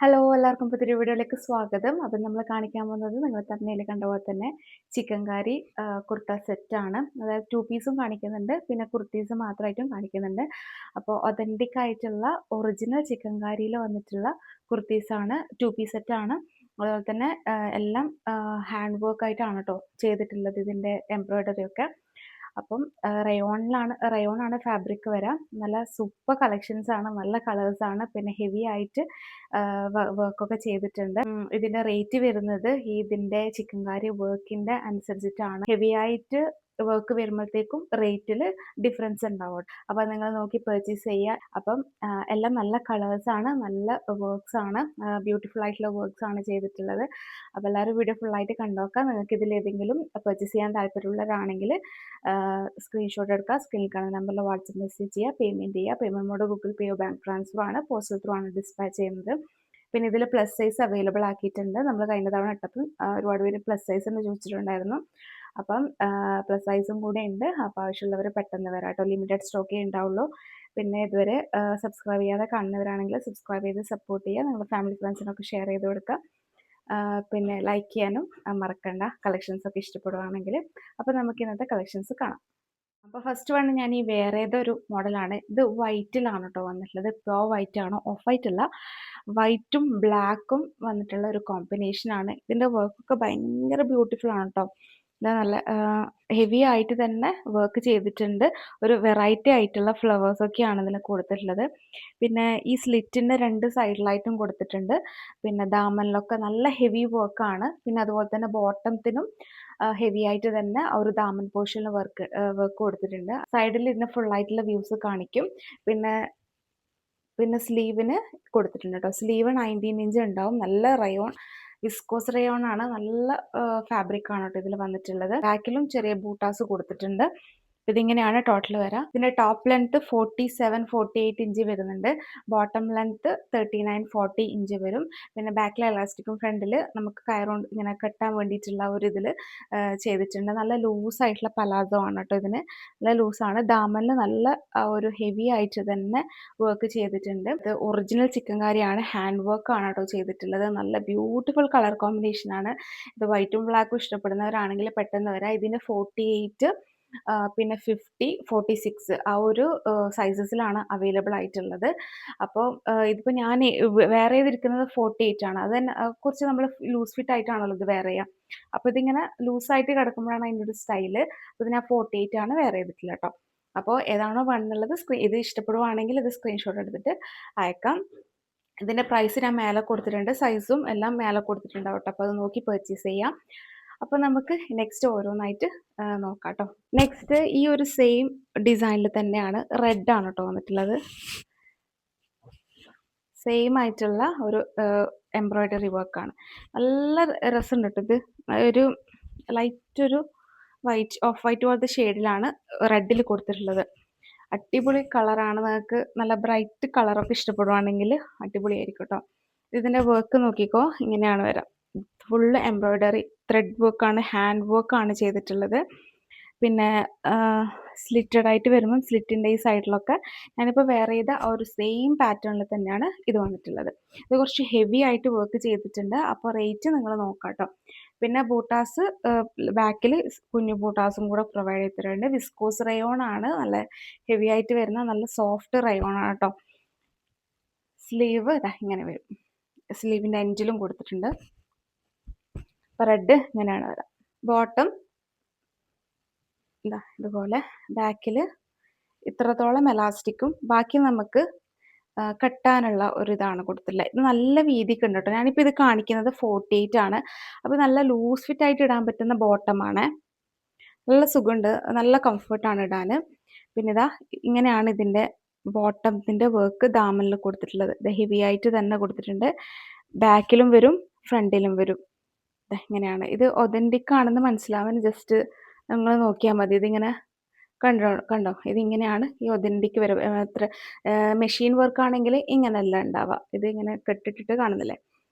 Hello എല്ലാവർക്കും പുതിയൊരു വീഡിയോയിലേക്ക് സ്വാഗതം. അപ്പം നമ്മൾ കാണിക്കാൻ പോകുന്നത് നിങ്ങൾ തമ്മിൽ കണ്ട പോലെ തന്നെ ചിക്കൻ കറി കുർത്ത സെറ്റാണ്. അതായത് 2 പീസും കാണിക്കുന്നുണ്ട്, പിന്നെ കുർത്തീസ് മാത്രമായിട്ടും കാണിക്കുന്നുണ്ട്. അപ്പോൾ ഒതൻറ്റിക് ആയിട്ടുള്ള ഒറിജിനൽ ചിക്കൻ കറിയിൽ വന്നിട്ടുള്ള കുർത്തീസാണ്, 2 പീസ് സെറ്റാണ്. അതുപോലെ തന്നെ എല്ലാം ഹാൻഡ് വർക്ക് ആയിട്ടാണ് കേട്ടോ ചെയ്തിട്ടുള്ളത്, ഇതിൻ്റെ എംബ്രോയ്ഡറി ഒക്കെ. അപ്പം റയോണാണ് ഫാബ്രിക് വരാം. നല്ല സൂപ്പർ കളക്ഷൻസ് ആണ്, നല്ല കളേഴ്സ് ആണ്, പിന്നെ ഹെവി ആയിട്ട് വർക്കൊക്കെ ചെയ്തിട്ടുണ്ട്. ഇതിന്റെ റേറ്റ് വരുന്നത് ഇതിന്റെ ചിക്കൻ കറി വർക്കിന്റെ അനുസരിച്ചിട്ടാണ്. ഹെവി ആയിട്ട് വർക്ക് വരുമ്പോഴത്തേക്കും റേറ്റിൽ ഡിഫറൻസ് ഉണ്ടാവും. അപ്പം നിങ്ങൾ നോക്കി പർച്ചേസ് ചെയ്യുക. അപ്പം എല്ലാം നല്ല കളേഴ്സ് ആണ്, നല്ല വർക്ക്സ് ആണ്, ബ്യൂട്ടിഫുൾ ആയിട്ടുള്ള വർക്ക്സ് ആണ് ചെയ്തിട്ടുള്ളത്. അപ്പോൾ എല്ലാവരും വീഡിയോ ഫുൾ ആയിട്ട് കണ്ടോക്കാം. നിങ്ങൾക്ക് ഇതിൽ ഏതെങ്കിലും പർച്ചേസ് ചെയ്യാൻ താല്പര്യമുള്ളവരാണെങ്കിൽ സ്ക്രീൻഷോട്ട് എടുക്കുക, സ്ക്രീനിൽ കാണുന്ന നമ്പറിൽ വാട്സപ്പ് മെസ്സേജ് ചെയ്യുക, പേയ്മെൻറ്റ് ചെയ്യുക. പേയ്മെൻറ്റ് മോഡ് ഗൂഗിൾ പേയോ ബാങ്ക് ട്രാൻസ്ഫർ ആണ്, പോസ്റ്റൽ ത്രൂ ആണ് ഡിസ്പാച്ച് ചെയ്യുന്നത്. പിന്നെ ഇതിൽ പ്ലസ് സൈസ് അവൈലബിൾ ആക്കിയിട്ടുണ്ട്. നമ്മൾ കഴിഞ്ഞ തവണ ഇട്ടപ്പം ഒരുപാട് പേര് പ്ലസ് സൈസ് എന്ന് ചോദിച്ചിട്ടുണ്ടായിരുന്നു. അപ്പം പ്ലസ് സൈസും കൂടെ ഉണ്ട്. അപ്പോൾ ആവശ്യമുള്ളവർ പെട്ടെന്ന് വരാം കേട്ടോ. ലിമിറ്റഡ് സ്റ്റോക്കേ ഉണ്ടാവുള്ളൂ. പിന്നെ ഇതുവരെ സബ്സ്ക്രൈബ് ചെയ്യാതെ കാണുന്നവരാണെങ്കിൽ സബ്സ്ക്രൈബ് ചെയ്ത് സപ്പോർട്ട് ചെയ്യുക. നിങ്ങളുടെ ഫാമിലി ഫ്രണ്ട്സിനൊക്കെ ഷെയർ ചെയ്ത് കൊടുക്കുക. പിന്നെ ലൈക്ക് ചെയ്യാനും മറക്കണ്ട, കളക്ഷൻസ് ഒക്കെ ഇഷ്ടപ്പെടുവാണെങ്കിൽ. അപ്പോൾ നമുക്ക് ഇന്നത്തെ കളക്ഷൻസ് കാണാം. അപ്പോൾ ഫസ്റ്റ് വൺ ഞാൻ ഈ വേറെ ഏതൊരു മോഡലാണ്. ഇത് വൈറ്റിലാണ് കേട്ടോ വന്നിട്ടുള്ളത്. പ്യോർ വൈറ്റ് ആണ്, ഓഫ് വൈറ്റ് അല്ല. വൈറ്റും ബ്ലാക്കും വന്നിട്ടുള്ള ഒരു കോമ്പിനേഷനാണ്. ഇതിൻ്റെ വർക്കൊക്കെ ഭയങ്കര ബ്യൂട്ടിഫുൾ ആണ് കേട്ടോ. ഇത് നല്ല ഹെവി ആയിട്ട് തന്നെ വർക്ക് ചെയ്തിട്ടുണ്ട്. ഒരു വെറൈറ്റി ആയിട്ടുള്ള ഫ്ലവേഴ്സൊക്കെയാണ് ഇതിൽ കൊടുത്തിട്ടുള്ളത്. പിന്നെ ഈ സ്ലിറ്റിൻ്റെ 2 സൈഡിലായിട്ടും കൊടുത്തിട്ടുണ്ട്. പിന്നെ ദാമനിലൊക്കെ നല്ല ഹെവി വർക്കാണ്. പിന്നെ അതുപോലെ തന്നെ ബോട്ടത്തിനും ഹെവി ആയിട്ട് തന്നെ ഒരു ദാമൻ പോർഷനിൽ വർക്ക് കൊടുത്തിട്ടുണ്ട്. സൈഡിൽ ഇതിന് ഫുൾ ആയിട്ടുള്ള വ്യൂസ് കാണിക്കും. പിന്നെ സ്ലീവിന് കൊടുത്തിട്ടുണ്ട് കേട്ടോ. സ്ലീവ് 19 ഇഞ്ച് ഉണ്ടാവും. നല്ല റയോൺ, വിസ്കോസ് റയോൺ ആണ്, നല്ല ഫാബ്രിക് ആണ് കേട്ടോ ഇതിൽ വന്നിട്ടുള്ളത്. ബാക്കിലും ചെറിയ ബൂട്ടാസ് കൊടുത്തിട്ടുണ്ട്. ഇതിങ്ങനെയാണ് ടോട്ടൽ വരാം. ഇതിന്റെ ടോപ്പ് ലെങ്ത് 47-48 ഇഞ്ച് വരുന്നുണ്ട്. ബോട്ടം ലെങ്ത് 39-40 ഇഞ്ച് വരും. പിന്നെ ബാക്കിലെ എലാസ്റ്റിക്കും ഫ്രണ്ടിൽ നമുക്ക് കയറുകൊണ്ട് ഇങ്ങനെ കെട്ടാൻ വേണ്ടിയിട്ടുള്ള ഒരു ഇതിൽ ചെയ്തിട്ടുണ്ട്. നല്ല ലൂസ് ആയിട്ടുള്ള പലാസോ ആണ് കേട്ടോ ഇതിന്. നല്ല ലൂസാണ്. ദാമനിൽ നല്ല ഒരു ഹെവി ആയിട്ട് തന്നെ വർക്ക് ചെയ്തിട്ടുണ്ട്. ഇത് ഒറിജിനൽ ചിക്കൻ കറിയാണ്, ഹാൻഡ് വർക്ക് ആണ് കേട്ടോ ചെയ്തിട്ടുള്ളത്. നല്ല ബ്യൂട്ടിഫുൾ കളർ കോമ്പിനേഷൻ ആണ്. ഇത് വൈറ്റും ബ്ലാക്കും ഇഷ്ടപ്പെടുന്നവരാണെങ്കിൽ പെട്ടെന്ന് വരാം. ഇതിന് 48 പിന്നെ 50, 46 ആ ഒരു സൈസസിലാണ് അവൈലബിൾ ആയിട്ടുള്ളത്. അപ്പോൾ ഇതിപ്പോൾ ഞാൻ വേറെ ചെയ്തിരിക്കുന്നത് 48 ആണ്. അത് തന്നെ കുറച്ച് നമ്മൾ ലൂസ് ഫിറ്റ് ആയിട്ടാണല്ലോ ഇത് വേറെ ചെയ്യുക. അപ്പോൾ ഇതിങ്ങനെ ലൂസായിട്ട് കിടക്കുമ്പോഴാണ് അതിൻ്റെ ഒരു സ്റ്റൈല്. അപ്പോൾ ഇത് ഞാൻ 48 ആണ് വേറെ ചെയ്തിട്ടില്ല കേട്ടോ. അപ്പോൾ ഏതാണോ വേണമെന്നുള്ളത് ഇത് ഇഷ്ടപ്പെടുവാണെങ്കിൽ ഇത് സ്ക്രീൻഷോട്ട് എടുത്തിട്ട് അയക്കാം. ഇതിൻ്റെ പ്രൈസ് ഞാൻ മേലെ കൊടുത്തിട്ടുണ്ട്, സൈസും എല്ലാം മേലെ കൊടുത്തിട്ടുണ്ടാവും കേട്ടോ. അപ്പോൾ അത് നോക്കി പർച്ചേസ് ചെയ്യാം. അപ്പോൾ നമുക്ക് നെക്സ്റ്റ് ഓരോന്നായിട്ട് നോക്കാം കേട്ടോ. നെക്സ്റ്റ് ഈ ഒരു സെയിം ഡിസൈനിൽ തന്നെയാണ്, റെഡ് ആണ് കേട്ടോ വന്നിട്ടുള്ളത്. സെയിം ആയിട്ടുള്ള ഒരു എംബ്രോയ്ഡറി വർക്കാണ്. നല്ല രസമുണ്ട് കേട്ടോ. ഇത് ഒരു ലൈറ്റ് ഒരു വൈറ്റ്, ഓഫ് വൈറ്റ് പോലത്തെ ഷെയ്ഡിലാണ് റെഡിൽ കൊടുത്തിട്ടുള്ളത്. അടിപൊളി കളറാണ്. നിങ്ങൾക്ക് നല്ല ബ്രൈറ്റ് കളറൊക്കെ ഇഷ്ടപ്പെടുവാണെങ്കിൽ അടിപൊളിയായിരിക്കും കേട്ടോ. ഇതിൻ്റെ വർക്ക് നോക്കിക്കോ, ഇങ്ങനെയാണ് വരാം. ഫുള്ള് എംബ്രോയ്ഡറി ത്രെഡ് വർക്കാണ്, ഹാൻഡ് വർക്കാണ് ചെയ്തിട്ടുള്ളത്. പിന്നെ സ്ലിറ്റഡ് ആയിട്ട് വരുമ്പം സ്ലിറ്റിൻ്റെ ഈ സൈഡിലൊക്കെ ഞാനിപ്പോൾ വേറെ ചെയ്ത ആ ഒരു സെയിം പാറ്റേണിൽ തന്നെയാണ് ഇത് വന്നിട്ടുള്ളത്. ഇത് കുറച്ച് ഹെവി ആയിട്ട് വർക്ക് ചെയ്തിട്ടുണ്ട്. അപ്പോൾ റേറ്റ് നിങ്ങൾ നോക്കാം കേട്ടോ. പിന്നെ ബൂട്ടാസ് ബാക്കിൽ കുഞ്ഞു ബൂട്ടാസും കൂടെ പ്രൊവൈഡ് ചെയ്തിട്ടുണ്ട്. വിസ്കോസ് റയോൺ ആണ്, നല്ല ഹെവി ആയിട്ട് വരുന്ന നല്ല സോഫ്റ്റ് റയോൺ ആണ് കേട്ടോ. സ്ലീവ് ഇതാ ഇങ്ങനെ വരും. സ്ലീവിൻ്റെ എൻഡിലും കൊടുത്തിട്ടുണ്ട്. അപ്പോൾ റെഡ് ഇങ്ങനെയാണ് വരാം. ബോട്ടം ഇതാ ഇതുപോലെ ബാക്കിൽ ഇത്രത്തോളം എലാസ്റ്റിക്കും ബാക്കി നമുക്ക് കെട്ടാനുള്ള ഒരു ഇതാണ് കൊടുത്തിട്ടുള്ളത്. ഇത് നല്ല വീതിക്ക് ഉണ്ട് കേട്ടോ. ഞാനിപ്പോൾ ഇത് കാണിക്കുന്നത് 48 ആണ്. അപ്പോൾ നല്ല ലൂസ് ഫിറ്റ് ആയിട്ട് ഇടാൻ പറ്റുന്ന ബോട്ടമാണ്. നല്ല സുഖമുണ്ട്, നല്ല കംഫർട്ടാണ് ഇടാൻ. പിന്നെ ഇതാ ഇങ്ങനെയാണ് ഇതിൻ്റെ ബോട്ടത്തിൻ്റെ വർക്ക് ദാമനിൽ കൊടുത്തിട്ടുള്ളത്. ഇത് ഹെവി ആയിട്ട് തന്നെ കൊടുത്തിട്ടുണ്ട്. ബാക്കിലും വരും, ഫ്രണ്ടിലും വരും. ഇങ്ങനെയാണ്. ഇത് ഒതൻറ്റിക് ആണെന്ന് മനസ്സിലാവാൻ ജസ്റ്റ് നിങ്ങൾ നോക്കിയാൽ മതി. ഇതിങ്ങനെ കണ്ടോ ഇതിങ്ങനെയാണ് ഈ ഒതൻറ്റിക് വരും. അത്ര മെഷീൻ വർക്ക് ആണെങ്കിൽ ഇങ്ങനെയല്ല ഉണ്ടാവുക. ഇത് ഇങ്ങനെ കെട്ടിട്ടിട്ട് കാണുന്നില്ലേ.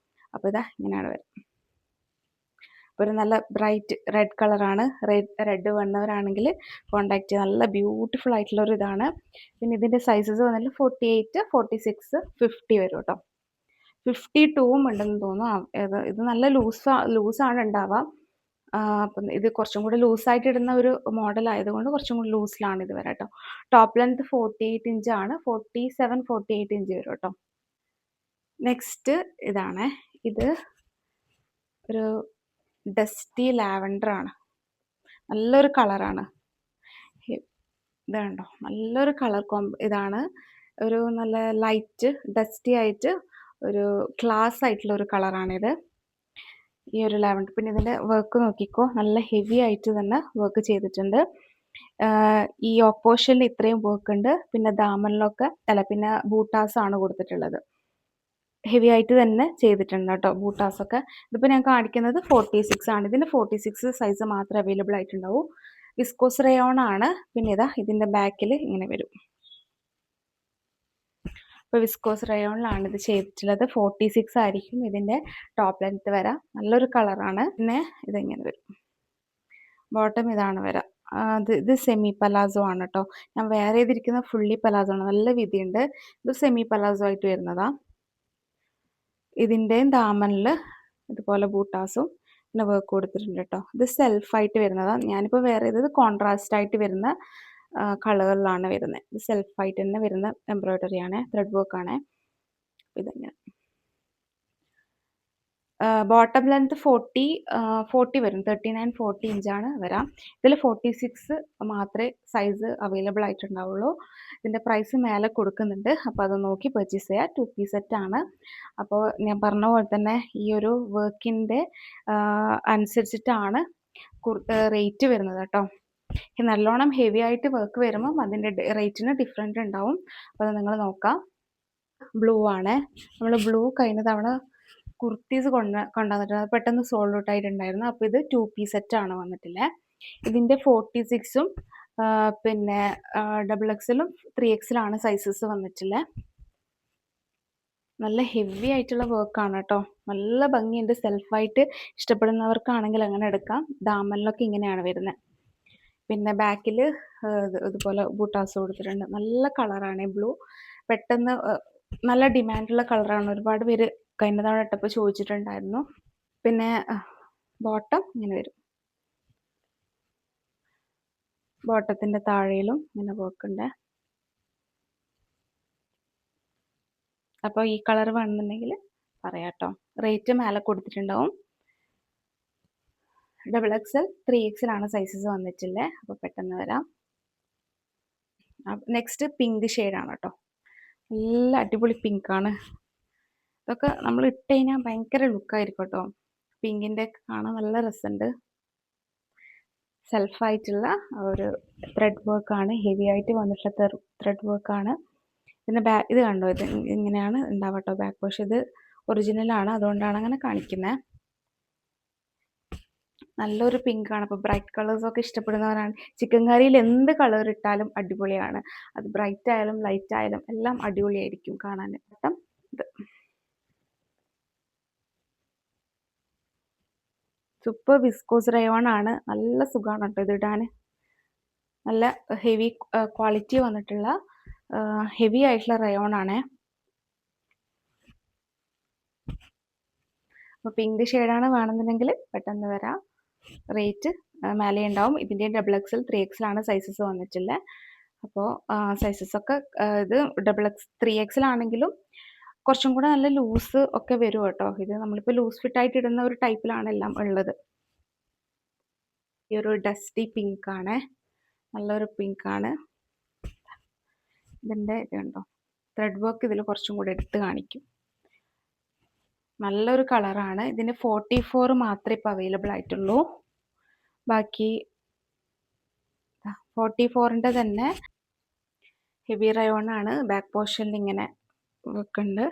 അപ്പോൾ ഇതാ ഇങ്ങനെയാണ് വരും. അപ്പോൾ ഒരു നല്ല ബ്രൈറ്റ് റെഡ് കളറാണ്. റെഡ് വേണ്ടവരാണെങ്കിൽ കോണ്ടാക്ട് ചെയ്യുക. നല്ല ബ്യൂട്ടിഫുൾ ആയിട്ടുള്ള ഒരു ഇതാണ്. പിന്നെ ഇതിൻ്റെ സൈസസ് വന്നിട്ട് 48, 46, 50 വരും കേട്ടോ. 52 ഉണ്ടെന്ന് തോന്നുന്നു. ഇത് നല്ല ലൂസാണ് ഉണ്ടാവുക. അപ്പം ഇത് കുറച്ചും കൂടി ലൂസായിട്ട് ഇടുന്ന ഒരു മോഡൽ ആയതുകൊണ്ട് കുറച്ചും കൂടി ലൂസിലാണ് ഇത് വരാം കേട്ടോ. ടോപ്പ് ലെങ്ത് 48 ഇഞ്ചാണ്. 47, 48 ഇഞ്ച് വരും കേട്ടോ. നെക്സ്റ്റ് ഇതാണ്. ഇത് ഒരു ഡസ്റ്റി ലാവൻഡർ ആണ്. നല്ലൊരു കളറാണ്. ഇത് കണ്ടോ, നല്ലൊരു കളർ ഇതാണ്. ഒരു നല്ല ലൈറ്റ് ഡസ്റ്റി ആയിട്ട് ഒരു ക്ലാസ് ആയിട്ടുള്ള ഒരു കളറാണിത്, ഈ ഒരു ലാവൻഡർ. പിന്നെ ഇതിൻ്റെ വർക്ക് നോക്കിക്കോ, നല്ല ഹെവി ആയിട്ട് തന്നെ വർക്ക് ചെയ്തിട്ടുണ്ട്. ഈ ഓപ്പോഷനിൽ ഇത്രയും വർക്ക് ഉണ്ട്. പിന്നെ ദാമനിലൊക്കെ പിന്നെ ബൂട്ടാസ് ആണ് കൊടുത്തിട്ടുള്ളത്. ഹെവി ആയിട്ട് തന്നെ ചെയ്തിട്ടുണ്ട് കേട്ടോ ബൂട്ടാസൊക്കെ. ഇതിപ്പോൾ ഞാൻ കാണിക്കുന്നത് 46 ആണ്. ഇതിൻ്റെ 46 സൈസ് മാത്രമേ അവൈലബിൾ ആയിട്ടുണ്ടാവൂ. വിസ്കോസ് റയോൺ ആണ്. പിന്നെ ഇതാ ഇതിൻ്റെ ബാക്കിൽ ഇങ്ങനെ വരും. ഇപ്പോൾ വിസ്കോസ് റയോണിലാണ് ഇത് ചെയ്തിട്ടുള്ളത്. 46 ആയിരിക്കും ഇതിൻ്റെ ടോപ്പ് ലെങ്ത് വരാം. നല്ലൊരു കളറാണ്. പിന്നെ ഇതിങ്ങനെ വരും. ബോട്ടം ഇതാണ് വരാം. ഇത് സെമി പലാസോ ആണ് കേട്ടോ. ഞാൻ വേറെ ചെയ്തിരിക്കുന്ന ഫുള്ളി പലാസോ ആണ്. നല്ല വീതിയുണ്ട്. ഇത് സെമി പലാസോ ആയിട്ട് വരുന്നതാണ്. ഇതിൻ്റെയും ദാമനിൽ ഇതുപോലെ ബൂട്ടാസും പിന്നെ വർക്ക് കൊടുത്തിട്ടുണ്ട് കേട്ടോ. ഇത് സെൽഫായിട്ട് വരുന്നതാണ്. ഞാനിപ്പോൾ വേറെ ചെയ്തത് കോൺട്രാസ്റ്റ് ആയിട്ട് വരുന്ന കളറിലാണ് വരുന്നത്. ഇത് സെൽഫായിട്ട് തന്നെ വരുന്ന എംബ്രോയ്ഡറി ആണ്, ത്രെഡ് വർക്ക് ആണ്. ഇതെങ്ങനെ ബോട്ടം ലെങ്ത് 40 വരും. 39, 40 ഇഞ്ചാണ് വരാം. ഇതിൽ 46 മാത്രമേ സൈസ് അവൈലബിൾ ആയിട്ടുണ്ടാവുള്ളൂ. ഇതിൻ്റെ പ്രൈസ് മേലെ കൊടുക്കുന്നുണ്ട്. അപ്പോൾ അത് നോക്കി പർച്ചേസ് ചെയ്യുക. 2 പീസ് സെറ്റാണ്. അപ്പോൾ ഞാൻ പറഞ്ഞ പോലെ തന്നെ ഈ ഒരു വർക്കിൻ്റെ അനുസരിച്ചിട്ടാണ് റേറ്റ് വരുന്നത് കേട്ടോ. നല്ലോണം ഹെവി ആയിട്ട് വർക്ക് വരുമ്പം അതിൻ്റെ റേറ്റിന് ഡിഫറെൻ്റ് ഉണ്ടാവും. അപ്പോൾ അത് നിങ്ങൾ നോക്കാം. ബ്ലൂ ആണ്. നമ്മൾ ബ്ലൂ കഴിഞ്ഞ തവണ കുർത്തീസ് കൊണ്ടുവന്നിട്ടുണ്ട്. അത് പെട്ടെന്ന് സോൾഡ് ഔട്ട് ആയിട്ടുണ്ടായിരുന്നു. അപ്പോൾ ഇത് 2 പീസ് സെറ്റാണ് വന്നിട്ടില്ലേ. ഇതിൻ്റെ 46ഉം പിന്നെ XXL 3XL സൈസസ് വന്നിട്ടില്ലേ. നല്ല ഹെവി ആയിട്ടുള്ള വർക്കാണ് കേട്ടോ. നല്ല ഭംഗിയുണ്ട്. സെൽഫായിട്ട് ഇഷ്ടപ്പെടുന്നവർക്കാണെങ്കിൽ അങ്ങനെ എടുക്കാം. ദാമനിലൊക്കെ ഇങ്ങനെയാണ് വരുന്നത്. പിന്നെ ബാക്കിൽ ഇതുപോലെ ബൂട്ടാസ് കൊടുത്തിട്ടുണ്ട്. നല്ല കളറാണ് ബ്ലൂ. പെട്ടെന്ന് നല്ല ഡിമാൻഡുള്ള കളറാണ്. ഒരുപാട് പേര് കഴിഞ്ഞ തവണ ഇട്ടപ്പോൾ ചോദിച്ചിട്ടുണ്ടായിരുന്നു. പിന്നെ ബോട്ടം ഇങ്ങനെ വരും. ബോട്ടത്തിൻ്റെ താഴെയിലും ഇങ്ങനെ വർക്കുണ്ട്. അപ്പോൾ ഈ കളർ വേണമെന്നുണ്ടെങ്കിൽ പറയാം കേട്ടോ. റേറ്റ് മേലെ കൊടുത്തിട്ടുണ്ടാവും. XXL 3XL സൈസസ് വന്നിട്ടില്ലേ. അപ്പോൾ പെട്ടെന്ന് വരാം. നെക്സ്റ്റ് പിങ്ക് ഷെയ്ഡാണ് കേട്ടോ. നല്ല അടിപൊളി പിങ്കാണ്. ഇതൊക്കെ നമ്മൾ ഇട്ട് കഴിഞ്ഞാൽ ഭയങ്കര ലുക്കായിരിക്കും കേട്ടോ. പിങ്കിൻ്റെ ഒക്കെ കാണാൻ നല്ല രസമുണ്ട്. സെൽഫായിട്ടുള്ള ഒരു ത്രെഡ് വർക്കാണ്. ഹെവി ആയിട്ട് വന്നിട്ടുള്ള ത്രെഡ് വർക്കാണ്. പിന്നെ ഇത് കണ്ടോ, ഇത് ഇങ്ങനെയാണ് ഉണ്ടാവുക കേട്ടോ ബാക്ക് വാഷ്. ഇത് ഒറിജിനലാണ്, അതുകൊണ്ടാണ് അങ്ങനെ കാണിക്കുന്നത്. നല്ലൊരു പിങ്കാണ്. അപ്പോൾ ബ്രൈറ്റ് കളേഴ്സൊക്കെ ഇഷ്ടപ്പെടുന്നവരാണ്. ചിക്കൻ കറിയിൽ എന്ത് കളർ ഇട്ടാലും അടിപൊളിയാണ്. അത് ബ്രൈറ്റ് ആയാലും ലൈറ്റ് ആയാലും എല്ലാം അടിപൊളിയായിരിക്കും കാണാൻ. ഇത് സൂപ്പർ വിസ്കോസ് റയോൺ ആണ്. നല്ല സുഖമാണ് കേട്ടോ ഇത് ഇടാൻ. നല്ല ഹെവി ക്വാളിറ്റി വന്നിട്ടുള്ള ഹെവി ആയിട്ടുള്ള റയോൺ ആണ്. അപ്പോൾ പിങ്ക് ഷെയ്ഡാണ് വേണമെന്നുണ്ടെങ്കിൽ പെട്ടെന്ന് വരാം. റേറ്റ് മേലെ ഉണ്ടാവും. ഇതിൻ്റെ XXL 3XL സൈസസ് വന്നിട്ടില്ല. അപ്പോൾ സൈസസൊക്കെ ഇത് XXL 3XL ആണെങ്കിലും കുറച്ചും കൂടെ നല്ല ലൂസ് ഒക്കെ വരും കേട്ടോ. ഇത് നമ്മളിപ്പോൾ ലൂസ് ഫിറ്റായിട്ട് ഇടുന്ന ഒരു ടൈപ്പിലാണ് എല്ലാം ഉള്ളത്. ഈ ഒരു ഡസ്റ്റി പിങ്കാണ്. നല്ലൊരു പിങ്കാണ്. ഇതിൻ്റെ ഇത് കണ്ടോ, ത്രെഡ് വർക്ക് ഇതിൽ കുറച്ചും കൂടെ എടുത്ത് കാണിക്കും. നല്ലൊരു കളറാണ്. ഇതിന് 44 മാത്രമേ ഇപ്പോൾ അവൈലബിൾ ആയിട്ടുള്ളൂ. ബാക്കി 44ൻ്റെ തന്നെ ഹെവി റയോൺ ആണ്. ബാക്ക് പോർഷനിൽ ഇങ്ങനെ വെക്കുന്നുണ്ട്.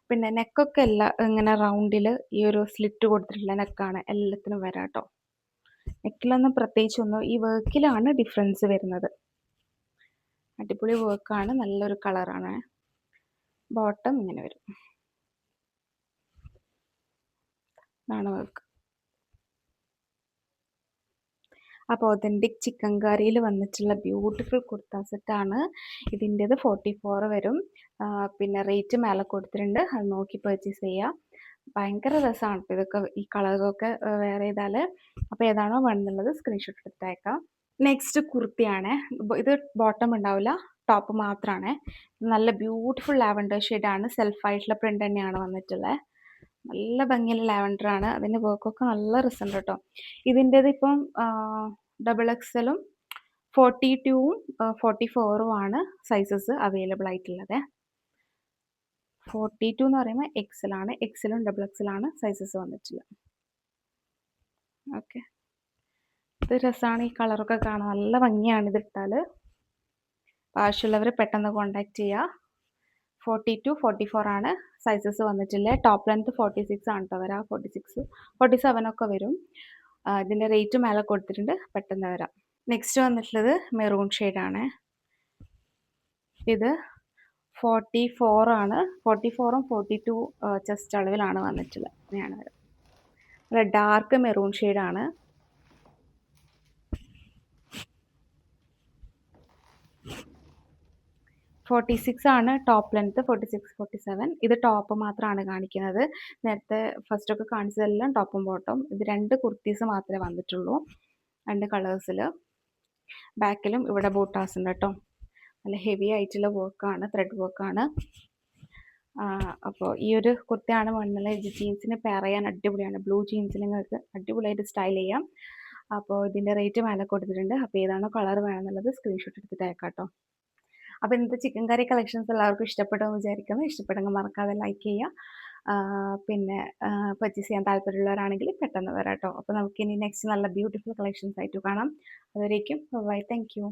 പിന്നെ നെക്കൊക്കെ എല്ലാം ഇങ്ങനെ റൗണ്ടിൽ ഈ ഒരു സ്ലിറ്റ് കൊടുത്തിട്ടുള്ള നെക്കാണ് എല്ലാത്തിനും വരാം കേട്ടോ. നെക്കിലൊന്നും പ്രത്യേകിച്ചൊന്നും, ഈ വർക്കിലാണ് ഡിഫറൻസ് വരുന്നത്. അടിപൊളി വർക്കാണ്. നല്ലൊരു കളറാണ്. ബോട്ടം ഇങ്ങനെ വരും. ഇതാണ് വർക്ക്. അപ്പോൾ ഒതൻറ്റിക് ചിക്കൻ കറിയിൽ വന്നിട്ടുള്ള ബ്യൂട്ടിഫുൾ കുർത്ത സെറ്റാണ്. ഇതിൻ്റേത് 44 വരും. പിന്നെ റേറ്റ് മേലെ കൊടുത്തിട്ടുണ്ട്, അത് നോക്കി പർച്ചേസ് ചെയ്യുക. ഭയങ്കര രസമാണ് ഇതൊക്കെ, ഈ കളറൊക്കെ വെയർ ചെയ്താൽ. അപ്പോൾ ഏതാണോ വേണമെന്നുള്ളത് സ്ക്രീൻഷോട്ട് എടുത്തയക്കാം. നെക്സ്റ്റ് കുർത്തിയാണ്. ഇത് ബോട്ടം ഉണ്ടാവില്ല, ടോപ്പ് മാത്രമാണ്. നല്ല ബ്യൂട്ടിഫുൾ ലാവൻഡർ ഷെയ്ഡാണ്. സെൽഫായിട്ടുള്ള പ്രിൻ്റ് തന്നെയാണ് വന്നിട്ടുള്ളത്. നല്ല ഭംഗിയുള്ള ലാവൻഡറാണ്. അതിൻ്റെ വർക്കൊക്കെ നല്ല രസമുണ്ട് കേട്ടോ. ഇതിൻ്റേത് ഇപ്പം XXL-ഉം 42-ഉം 44-ഉം ആണ് സൈസസ് അവൈലബിൾ ആയിട്ടുള്ളത്. 42 എന്ന് പറയുമ്പോൾ XL ആണ്, XL-ഉം XXL ആണ് സൈസസ് വന്നിട്ടുള്ളത്. ഓക്കെ, ഇത് രസമാണ്. ഈ കളറൊക്കെ കാണാൻ നല്ല ഭംഗിയാണ് ഇതിട്ടാൽ. ആവശ്യമുള്ളവർ പെട്ടെന്ന് കോൺടാക്റ്റ് ചെയ്യുക. 42, 44 ആണ് സൈസസ് വന്നിട്ടുള്ളത്. ടോപ്പ് ലെങ്ത് 46 ആണ് കേട്ടോ വരാം. 46, 47 ഒക്കെ വരും. ഇതിൻ്റെ റേറ്റ് മേലെ കൊടുത്തിട്ടുണ്ട്, പെട്ടെന്ന് വരാം. നെക്സ്റ്റ് വന്നിട്ടുള്ളത് മെറൂൺ ഷെയ്ഡാണ്. ഇത് 44 ആണ്. 44-ഉം 42 ചെസ്റ്റ് അളവിലാണ് വന്നിട്ടുള്ളത്. അങ്ങനെയാണ് വരാം. നല്ല ഡാർക്ക് മെറൂൺ ഷെയ്ഡാണ്. ആണ് ടോപ്പ് ലെങ്ത്. 46, 47. ഇത് ടോപ്പ് മാത്രമാണ് കാണിക്കുന്നത്. നേരത്തെ ഫസ്റ്റൊക്കെ കാണിച്ചതെല്ലാം ടോപ്പും ബോട്ടം. ഇത് 2 കുർത്തീസ് മാത്രമേ വന്നിട്ടുള്ളൂ, 2 കളേഴ്സിൽ. ബാക്കിലും ഇവിടെ ബൂട്ടാസ് ഉണ്ട് കേട്ടോ. നല്ല ഹെവി ആയിട്ടുള്ള വർക്കാണ്, ത്രെഡ് വർക്കാണ്. അപ്പോൾ ഈ ഒരു കുർത്തയാണ് വേണമെന്നുള്ള ജീൻസിന് പെയർ ചെയ്യാൻ അടിപൊളിയാണ്. ബ്ലൂ ജീൻസിൽ നിങ്ങൾക്ക് അടിപൊളിയായിട്ട് സ്റ്റൈൽ ചെയ്യാം. അപ്പോൾ ഇതിൻ്റെ റേറ്റ് മേലെ കൊടുത്തിട്ടുണ്ട്. അപ്പോൾ ഏതാണോ കളർ വേണമെന്നുള്ളത് സ്ക്രീൻഷോട്ട് എടുത്തിട്ട് അയക്കാം കേട്ടോ. അപ്പോൾ ഇന്നത്തെ ചിക്കൻ കറി കളക്ഷൻസ് എല്ലാവർക്കും ഇഷ്ടപ്പെടുമെന്ന് വിചാരിക്കുന്നു. ഇഷ്ടപ്പെടുമെങ്കിൽ മറക്കാതെ ലൈക്ക് ചെയ്യുക. പിന്നെ പർച്ചേസ് ചെയ്യാൻ താല്പര്യമുള്ളവരാണെങ്കിൽ പെട്ടെന്ന് വരാം കേട്ടോ. അപ്പോൾ നമുക്കിനി നെക്സ്റ്റ് നല്ല ബ്യൂട്ടിഫുൾ കളക്ഷൻസ് ആയിട്ട് കാണാം. അതുവരേക്കും ബൈ. Thank you.